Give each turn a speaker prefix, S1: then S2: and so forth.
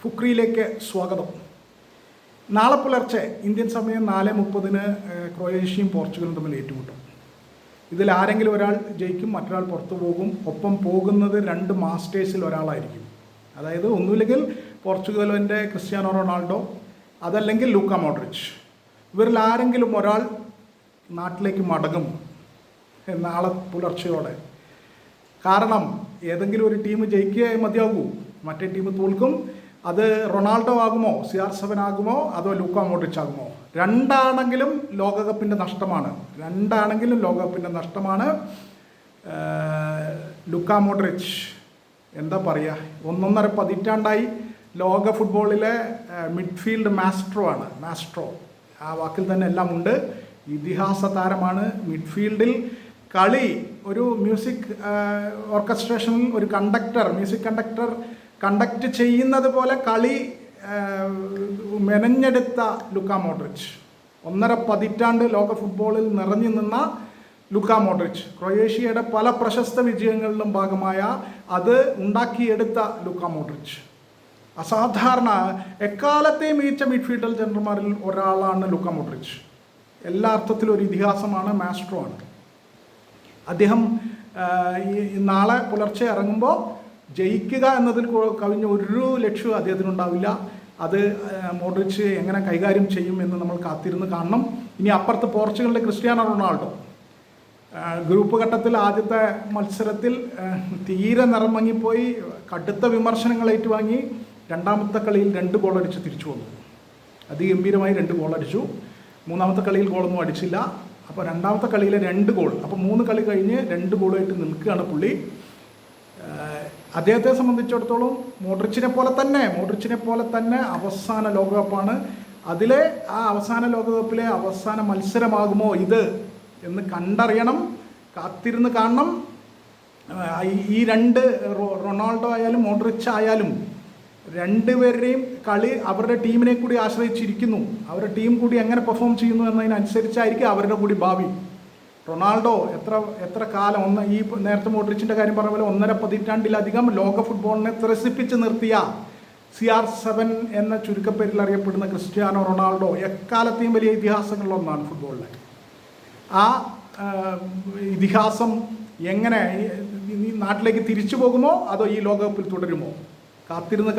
S1: ഫുക്രിയിലേക്ക് സ്വാഗതം. നാളെ പുലർച്ചെ ഇന്ത്യൻ സമയം 4:30 ക്രൊയേഷ്യയും പോർച്ചുഗലും തമ്മിൽ ഏറ്റുമുട്ടും. ഇതിൽ ആരെങ്കിലും ഒരാൾ ജയിക്കും, മറ്റൊരാൾ പുറത്തു പോകും. ഒപ്പം പോകുന്നത് 2 മാസ്റ്റേഴ്സിൽ ഒരാളായിരിക്കും. അതായത് ഒന്നുമില്ലെങ്കിൽ പോർച്ചുഗലിൻ്റെ ക്രിസ്ത്യാനോ റൊണാൾഡോ, അതല്ലെങ്കിൽ ലൂക്ക മോഡ്രിച്ച്. ഇവരിൽ ആരെങ്കിലും ഒരാൾ നാട്ടിലേക്ക് മടങ്ങും നാളെ പുലർച്ചയോടെ. കാരണം ഏതെങ്കിലും ഒരു ടീം ജയിക്കുക മതിയാകൂ, മറ്റേ ടീം തോൽക്കും. അത് റൊണാൾഡോ ആകുമോ, CR7 ആകുമോ, അതോ ലൂക്ക മോഡ്രിച്ച് ആകുമോ? രണ്ടാണെങ്കിലും ലോകകപ്പിൻ്റെ നഷ്ടമാണ്. ലൂക്ക മോഡ്രിച്ച് എന്താ പറയുക, 1.5 പതിറ്റാണ്ടായി ലോക ഫുട്ബോളിലെ മിഡ്ഫീൽഡ് മാസ്ട്രോ ആ വാക്കിൽ തന്നെ എല്ലാം ഉണ്ട്. ഇതിഹാസ താരമാണ്. മിഡ്ഫീൽഡിൽ കളി ഒരു മ്യൂസിക് ഓർക്കസ്ട്രേഷനിൽ ഒരു മ്യൂസിക് കണ്ടക്ട് ചെയ്യുന്നത് പോലെ കളി മെനഞ്ഞെടുത്ത ലൂക്ക മോഡ്രിച്ച്. 1.5 പതിറ്റാണ്ട് ലോക ഫുട്ബോളിൽ നിറഞ്ഞു നിന്ന ലൂക്ക മോഡ്രിച്ച്, ക്രൊയേഷ്യയുടെ പല പ്രശസ്ത വിജയങ്ങളിലും ഭാഗമായ അത് ഉണ്ടാക്കിയെടുത്ത ലൂക്ക മോഡ്രിച്ച്. അസാധാരണ എക്കാലത്തെയും മികച്ച മിഡ്ഫീൽഡർ ജനറൽമാരിൽ ഒരാളാണ് ലൂക്ക മോഡ്രിച്ച്. എല്ലാ അർത്ഥത്തിലും ഒരു ഇതിഹാസമാണ്, മാസ്ട്രോ ആണ് അദ്ദേഹം. നാളെ പുലർച്ചെ ഇറങ്ങുമ്പോൾ ജയിക്കുക എന്നതിൽ കവിഞ്ഞ ഒരു ലക്ഷ്യവും അദ്ദേഹത്തിനുണ്ടാവില്ല. അത് മോഡ്രിച്ച് എങ്ങനെ കൈകാര്യം ചെയ്യും എന്ന് നമ്മൾ കാത്തിരുന്ന് കാണണം. ഇനി അപ്പുറത്ത് പോർച്ചുഗലിൻ്റെ ക്രിസ്ത്യാനോ റൊണാൾഡോ ഗ്രൂപ്പ് ഘട്ടത്തിൽ ആദ്യത്തെ മത്സരത്തിൽ തീരെ നിറമങ്ങിപ്പോയി, കടുത്ത വിമർശനങ്ങൾ ഏറ്റുവാങ്ങി. രണ്ടാമത്തെ കളിയിൽ 2 ഗോൾ അടിച്ച് തിരിച്ചു വന്നു. അതിഗംഭീരമായി 2 ഗോൾ അടിച്ചു. മൂന്നാമത്തെ കളിയിൽ ഗോളൊന്നും അടിച്ചില്ല. അപ്പോൾ രണ്ടാമത്തെ കളിയിലെ 2 ഗോൾ, അപ്പോൾ 3 കളി കഴിഞ്ഞ് 2 ഗോളായിട്ട് നിൽക്കുകയാണ് പുള്ളി. അദ്ദേഹത്തെ സംബന്ധിച്ചിടത്തോളം മോഡ്രിച്ചിനെ പോലെ തന്നെ അവസാന ലോകകപ്പാണ്. അതിലെ ആ അവസാന ലോകകപ്പിലെ അവസാന മത്സരമാകുമോ ഇത് എന്ന് കണ്ടറിയണം, കാത്തിരുന്ന് കാണണം. ഈ 2 റൊണാൾഡോ ആയാലും മോഡ്രിച്ച് ആയാലും രണ്ടുപേരുടെയും കളി അവരുടെ ടീമിനെ കൂടി ആശ്രയിച്ചിരിക്കുന്നു. അവരുടെ ടീം കൂടി എങ്ങനെ പെർഫോം ചെയ്യുന്നു എന്നതിനനുസരിച്ചായിരിക്കും അവരുടെ കൂടി ഭാവി. റൊണാൾഡോ എത്ര കാലം ഈ നേരത്തെ മോഡ്രിച്ചിൻ്റെ കാര്യം പറഞ്ഞ പോലെ 1.5 പതിറ്റാണ്ടിലധികം ലോക ഫുട്ബോളിനെ ത്രസിപ്പിച്ച് നിർത്തിയ CR7 എന്ന ചുരുക്കപ്പേരിൽ അറിയപ്പെടുന്ന ക്രിസ്ത്യാനോ റൊണാൾഡോ എക്കാലത്തെയും വലിയ ഇതിഹാസങ്ങളിലൊന്നാണ് ഫുട്ബോളിലെ. ആ ഇതിഹാസം എങ്ങനെ നാട്ടിലേക്ക് തിരിച്ചു പോകുമോ അതോ ഈ ലോകകപ്പിൽ തുടരുമോ? കാത്തിരുന്ന്